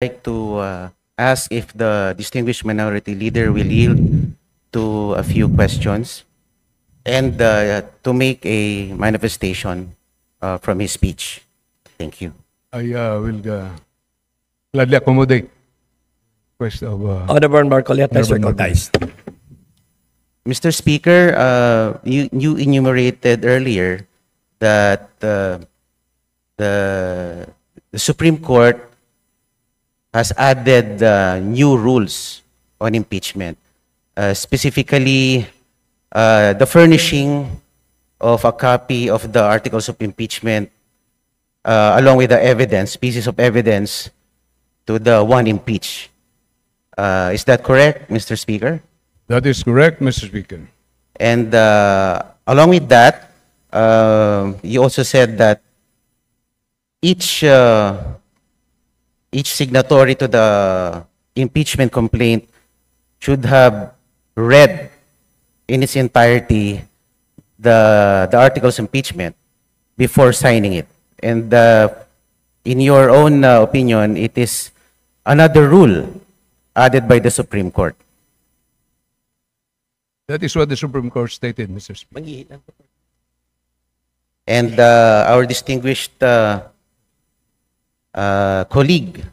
like to ask if the distinguished minority leader will yield to a few questions and to make a manifestation from his speech. Thank you. I will gladly accommodate request of Honorable Marcoleta is Honorable recognized. Mr. Speaker, you enumerated earlier that the Supreme Court has added new rules on impeachment, specifically the furnishing of a copy of the articles of impeachment along with the evidence, pieces of evidence to the one impeached. Is that correct, Mr. Speaker? That is correct, Mr. Speaker. And along with that, you also said that each signatory to the impeachment complaint should have read in its entirety the articles of impeachment before signing it. And in your own opinion, it is another rule added by the Supreme Court. That is what the Supreme Court stated, Mr. Speaker. Manghihilan po. And our distinguished colleague,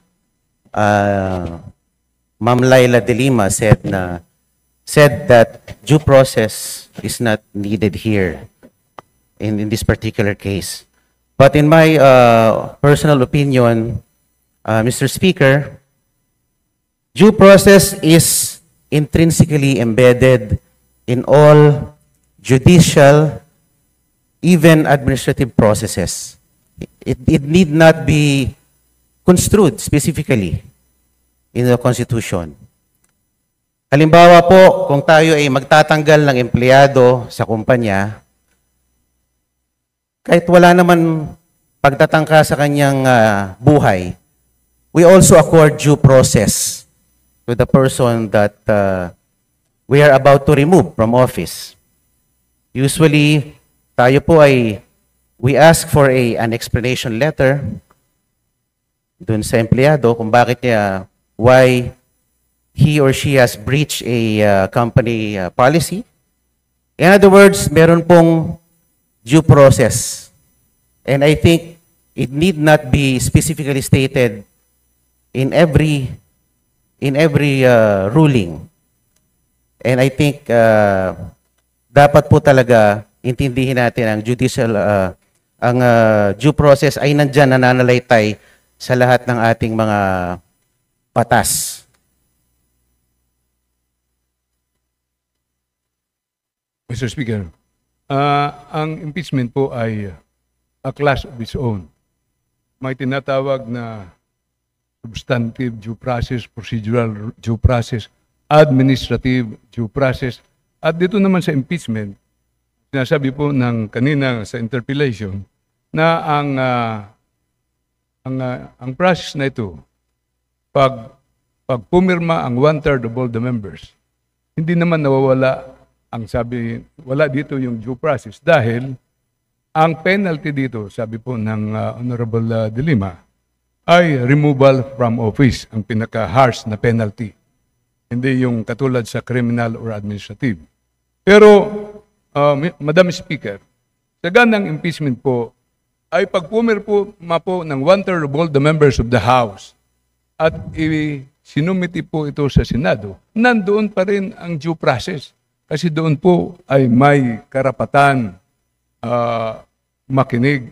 Ma'am Laila De Lima, said that due process is not needed here in this particular case. But in my personal opinion, Mr. Speaker, due process is intrinsically embedded in all judicial, even administrative processes. It need not be construed specifically in the Constitution. Halimbawa po, kung tayo ay magtatanggal ng empleyado sa kumpanya, kahit wala naman pagtatangka sa kanyang buhay, we also accord due process to the person that we are about to remove from office. Usually, tayo po we ask for an explanation letter dun sa empleyado kung bakit niya, why he or she has breached a company policy. In other words, meron pong due process. And I think it need not be specifically stated in every ruling. And I think dapat po talaga intindihin natin ang judicial, ang due process ay nandyan, nananalaytay sa lahat ng ating mga batas. Mr. Speaker, ang impeachment po ay a class of its own. May tinatawag na substantive due process, procedural due process, administrative due process. At dito naman sa impeachment, sinasabi po ng kanina sa interpellation na ang process na ito, pag pumirma ang 1/3 of all the members, hindi naman nawawala ang sabi, wala dito yung due process dahil ang penalty dito, sabi po ng Honorable De Lima, ay removal from office, ang pinaka-harsh na penalty. Hindi yung katulad sa criminal or administrative. Pero, Madam Speaker, sa ganang impeachment po, ay pag pumirma po ng 1/3 of all the members of the House at sinumiti po ito sa Senado, nandoon pa rin ang due process. Kasi doon po ay may karapatan makinig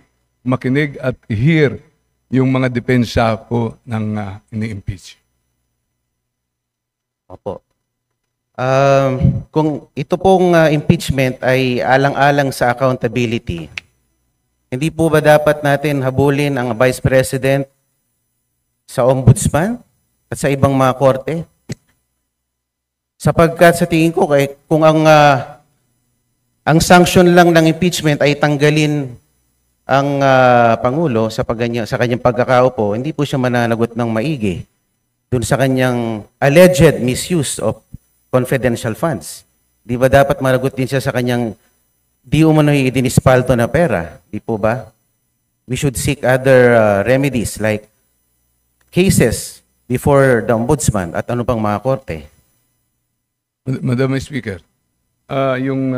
at hear yung mga depensa po ng ini-impeach. Opo. Kung ito pong impeachment ay alang-alang sa accountability, hindi po ba dapat natin habulin ang Vice President sa Ombudsman at sa ibang mga korte? Sapagkat sa tingin ko, kung ang sanction lang ng impeachment ay tanggalin ang Pangulo sa kanyang pagkakaupo, hindi po siya mananagot ng maigi dun sa kanyang alleged misuse of confidential funds. Di ba dapat managot din siya sa kanyang di umano'y idinispalto na pera? Di po ba? We should seek other remedies like cases before the Ombudsman at ano pang mga korte? Madam Speaker, yung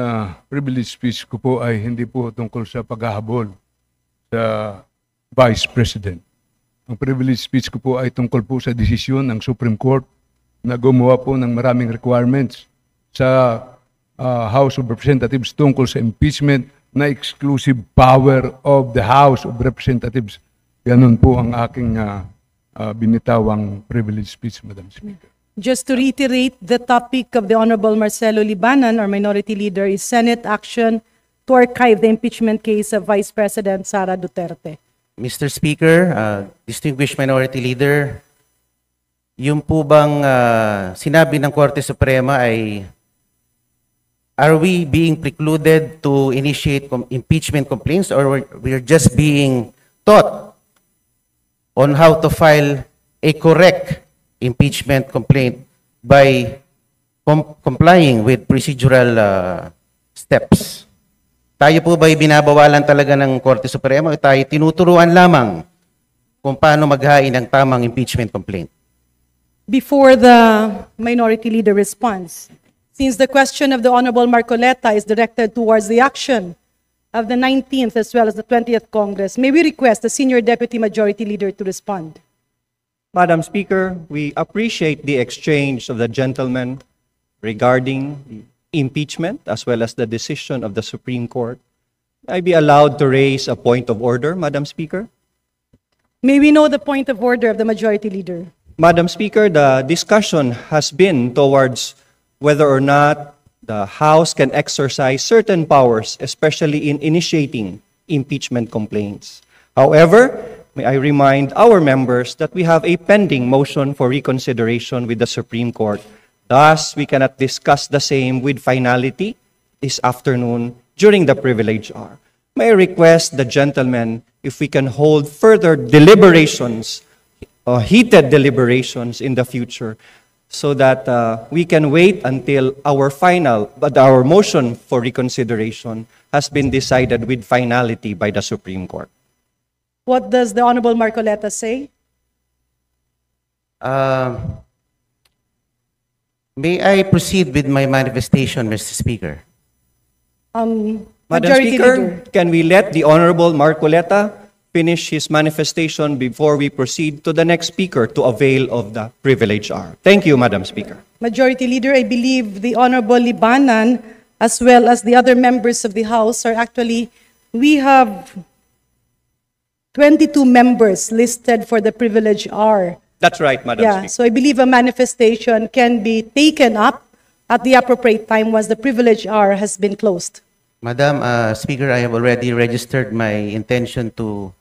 privilege speech ko po ay hindi po tungkol sa paghahabol sa Vice President. Ang privilege speech ko po ay tungkol po sa desisyon ng Supreme Court na gumawa po ng maraming requirements sa House of Representatives tungkol sa impeachment na exclusive power of the House of Representatives. Ganun po ang aking binitawang privilege speech, Madam Speaker. Just to reiterate, the topic of the Honorable Marcelo Libanan, our Minority Leader, is Senate action to archive the impeachment case of Vice President Sara Duterte. Mr. Speaker, distinguished Minority Leader, yung po bang sinabi ng Korte Suprema ay are we being precluded to initiate impeachment complaints or we're just being taught on how to file a correct impeachment complaint by complying with procedural steps? Tayo po ba'y binabawalan talaga ng Korte Suprema o tayo tinuturuan lamang kung paano maghain ng tamang impeachment complaint? Before the Minority Leader responds, since the question of the Honorable Marcoleta is directed towards the action of the 19th as well as the 20th Congress, may we request the Senior Deputy Majority Leader to respond? Madam Speaker, we appreciate the exchange of the gentlemen regarding the impeachment as well as the decision of the Supreme Court. May I be allowed to raise a point of order, Madam Speaker? May we know the point of order of the Majority Leader? Madam Speaker, the discussion has been towards whether or not the House can exercise certain powers, especially in initiating impeachment complaints. However, may I remind our members that we have a pending motion for reconsideration with the Supreme Court. Thus, we cannot discuss the same with finality this afternoon during the privilege hour. May I request the gentlemen if we can hold further deliberations, heated deliberations in the future, so that we can wait until our motion for reconsideration has been decided with finality by the Supreme Court. What does the Honorable Marcoleta say? May I proceed with my manifestation, Mr. Speaker? Madam Majority Speaker, Leader. can we let the Honorable Marcoleta finish his manifestation before we proceed to the next speaker to avail of the privilege hour? Thank you, Madam Speaker. Majority Leader, I believe the Honorable Libanan as well as the other members of the House are actually, we have 22 members listed for the privilege hour. That's right, Madam Yeah, Speaker. so I believe a manifestation can be taken up at the appropriate time once the privilege hour has been closed. Madam Speaker, I have already registered my intention to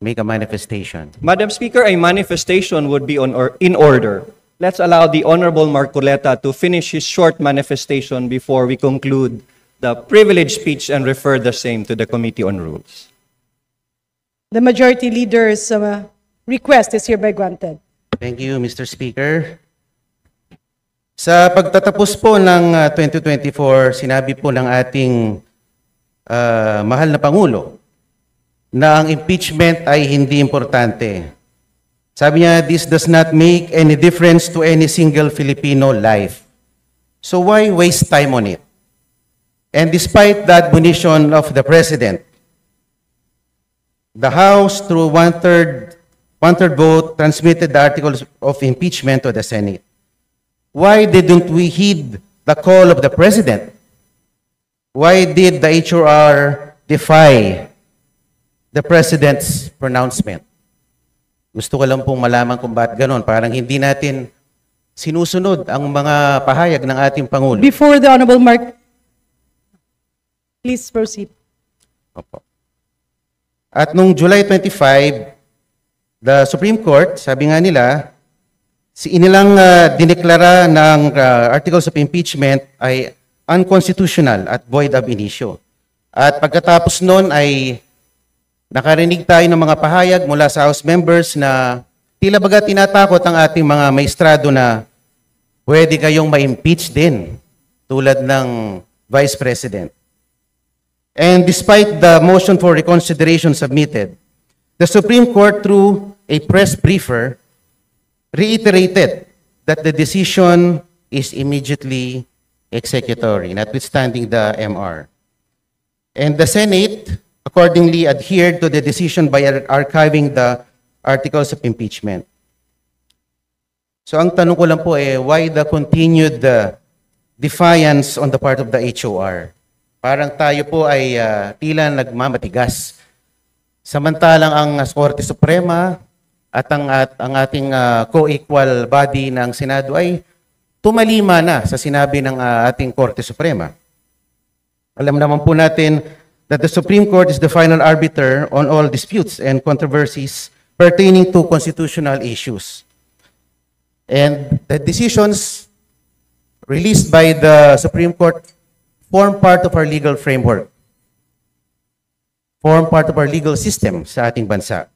make a manifestation. Madam Speaker, a manifestation would be in order. Let's allow the Honorable Marcoleta to finish his short manifestation before we conclude the privilege speech and refer the same to the Committee on Rules. The Majority Leader's request is hereby granted. Thank you, Mr. Speaker. Sa pagtatapos po ng 2024, sinabi po ng ating mahal na Pangulo na ang impeachment ay hindi importante. Sabi niya, this does not make any difference to any single Filipino life. So why waste time on it? And despite the admonition of the President, the House, through one-third vote, transmitted the articles of impeachment to the Senate. Why didn't we heed the call of the President? Why did the HRR defy the President's pronouncement? Gusto ko lang pong malaman kung bakit ganon. Parang hindi natin sinusunod ang mga pahayag ng ating Pangulo. Before the Honorable please proceed. Opo. At nung July 25, the Supreme Court, sabi nga nila, inilang dineklara ng articles of impeachment ay unconstitutional at void ab initio. At pagkatapos nun ay nakarinig tayo ng mga pahayag mula sa House members na tila baga tinatakot ang ating mga maestrado na pwede kayong ma-impeach din tulad ng Vice President. And despite the motion for reconsideration submitted, the Supreme Court, through a press briefer, reiterated that the decision is immediately executory, notwithstanding the MR. And the Senate accordingly adhered to the decision by archiving the articles of impeachment. So ang tanong ko lang po why the continued defiance on the part of the HOR? Parang tayo po ay tila nagmamatigas. Samantalang ang Korte Suprema at ang ating co-equal body ng Senado ay tumalima na sa sinabi ng ating Korte Suprema. Alam naman po natin that the Supreme Court is the final arbiter on all disputes and controversies pertaining to constitutional issues. And the decisions released by the Supreme Court form part of our legal framework, form part of our legal system sa ating bansa.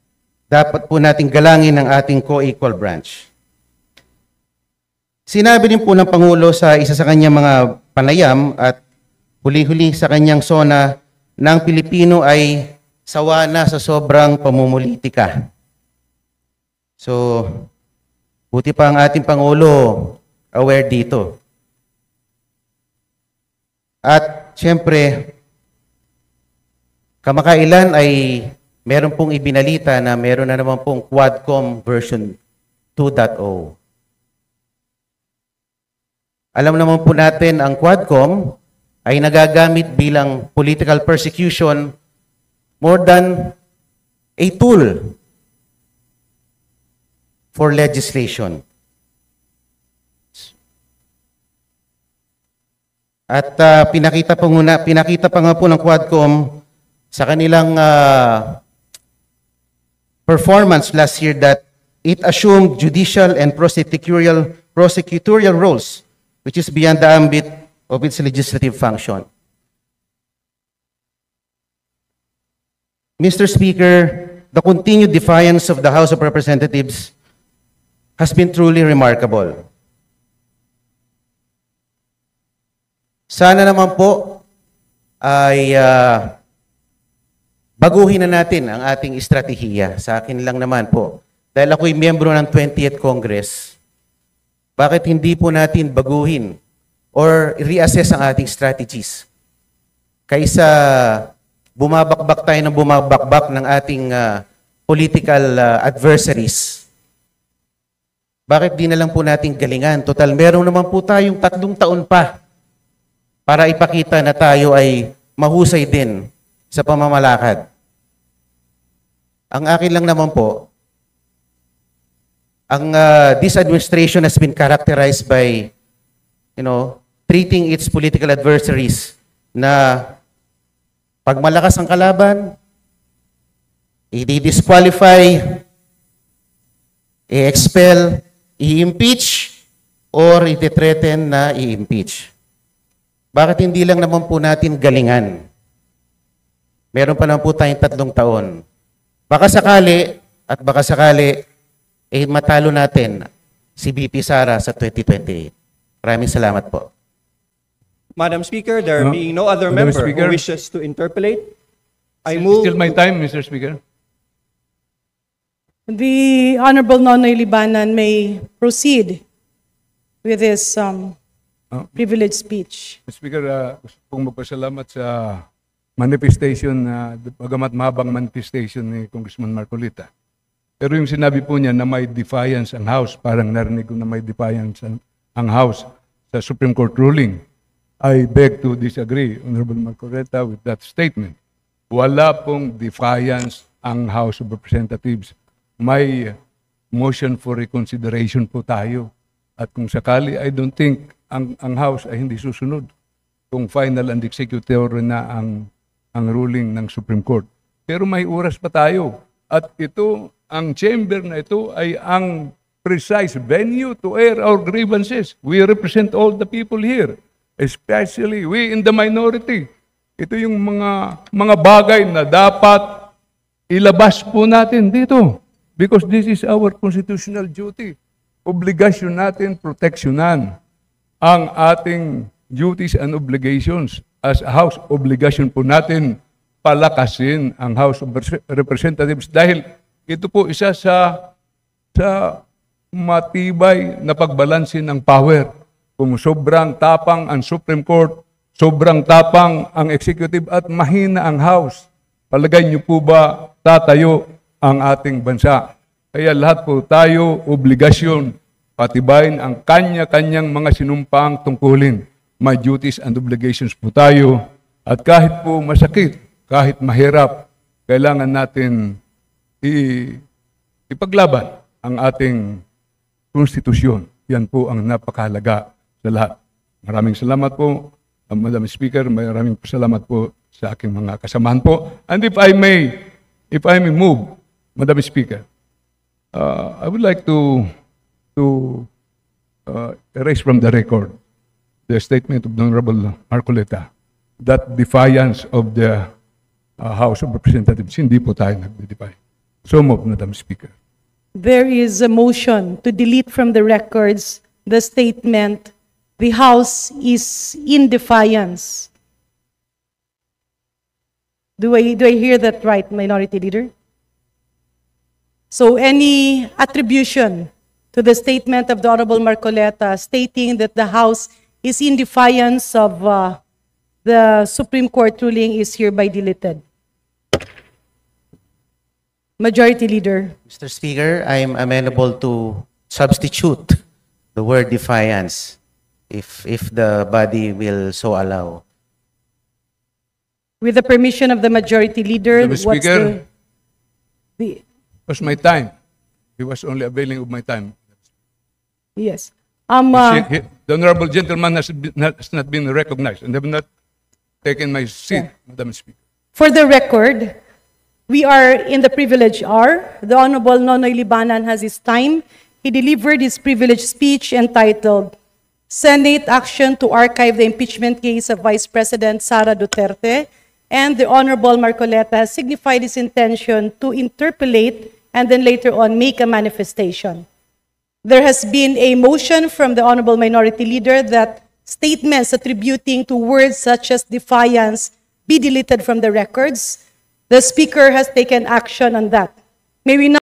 Dapat po nating galangin ang ating co-equal branch. Sinabi din po ng Pangulo sa isa sa kanyang mga panayam at huli-huli sa kanyang SONA na ang Pilipino ay sawa na sa sobrang pamumulitika. So, buti pa ang ating Pangulo aware dito. At siyempre, kamakailan ay meron pong ibinalita na meron na naman pong Quadcom version 2.0. Alam naman po natin ang Quadcom ay nagagamit bilang political persecution more than a tool for legislation. At pinakita pa nga po ng Quadcom sa kanilang performance last year that it assumed judicial and prosecutorial roles which is beyond the ambit of its legislative function. Mr. Speaker, the continued defiance of the House of Representatives has been truly remarkable. Sana naman po ay baguhin na natin ang ating estratehiya. Sa akin lang naman po. Dahil ako'y miyembro ng 20th Congress, bakit hindi po natin baguhin or reassess ang ating strategies? Kaysa bumabakbak tayo ng bumabakbak ng ating political adversaries. Bakit di na lang po natin galingan? Total, meron naman po tayong 3 taon pa para ipakita na tayo ay mahusay din sa pamamalakad. Ang akin lang naman po, this administration has been characterized by, treating its political adversaries na pag malakas ang kalaban, i-disqualify, i-expel, i-impeach, or i-threaten na i-impeach. Bakit hindi lang naman po natin galingan? Meron pa naman po tayong 3 taon. Baka sakali, matalo natin si VP Sara sa 2028. Maraming salamat po. Madam Speaker, there being no other Madam member Speaker. who wishes to interpolate, I move Still my time, Mr. Speaker. The Honorable Nonoy Libanan may proceed with his privileged speech. Mr. Speaker, gusto pong magpasalamat sa manifestation, bagamat mahabang manifestation ni Congressman Marcolita. Pero yung sinabi po niya na may defiance ang House, parang narinig ko na may defiance ang House sa Supreme Court ruling. I beg to disagree, Honorable Marcolita, with that statement. Wala pong defiance ang House of Representatives. May motion for reconsideration po tayo. At kung sakali, I don't think ang House ay hindi susunod kung final and executory na ang ruling ng Supreme Court. Pero may oras pa tayo. At ito, ang chamber na ito ay ang precise venue to air our grievances. We represent all the people here, especially we in the minority. Ito yung mga bagay na dapat ilabas po natin dito because this is our constitutional duty. Obligasyon natin proteksyonan ang ating duties and obligations as a House. Obligasyon po natin palakasin ang House of Representatives dahil ito po isa sa matibay na pagbalansin ng power. Kung sobrang tapang ang Supreme Court, sobrang tapang ang Executive at mahina ang House, palagay niyo po ba tatayo ang ating bansa? Kaya lahat po tayo, obligasyon, patibayin ang kanya-kanyang mga sinumpaang tungkulin. May duties and obligations po tayo. At kahit po masakit, kahit mahirap, kailangan natin ipaglaban ang ating konstitusyon. Yan po ang napakahalaga sa lahat. Maraming salamat po, Madam Speaker. Maraming salamat po sa aking mga kasamahan po. And if I may move, Madam Speaker, I would like to erase from the record the statement of the Honorable Marcoleta that defiance of the House of Representatives. Hindi po tayo nagde-defy. So move, Madam Speaker. There is a motion to delete from the records the statement, "The House is in defiance." Do I hear that right, Minority Leader? So any attribution to the statement of the Honorable Marcoleta stating that the House is in defiance of the Supreme Court ruling is hereby deleted. Majority Leader. Mr. Speaker, I am amenable to substitute the word defiance if the body will so allow. With the permission of the Majority Leader, Mr. what's Speaker. the It was my time. He was only availing of my time. yes. The honorable gentleman has not been recognized and have not taken my seat, Madam Speaker. For the record, we are in the privilege hour. The Honorable Nonoy Libanan has his time. He delivered his privileged speech entitled, "Senate Action to Archive the Impeachment Case of Vice President Sara Duterte," and the Honorable Marcoleta has signified his intention to interpolate and then later on make a manifestation. There has been a motion from the Honorable Minority Leader that statements attributing to words such as defiance be deleted from the records. The Speaker has taken action on that. May we now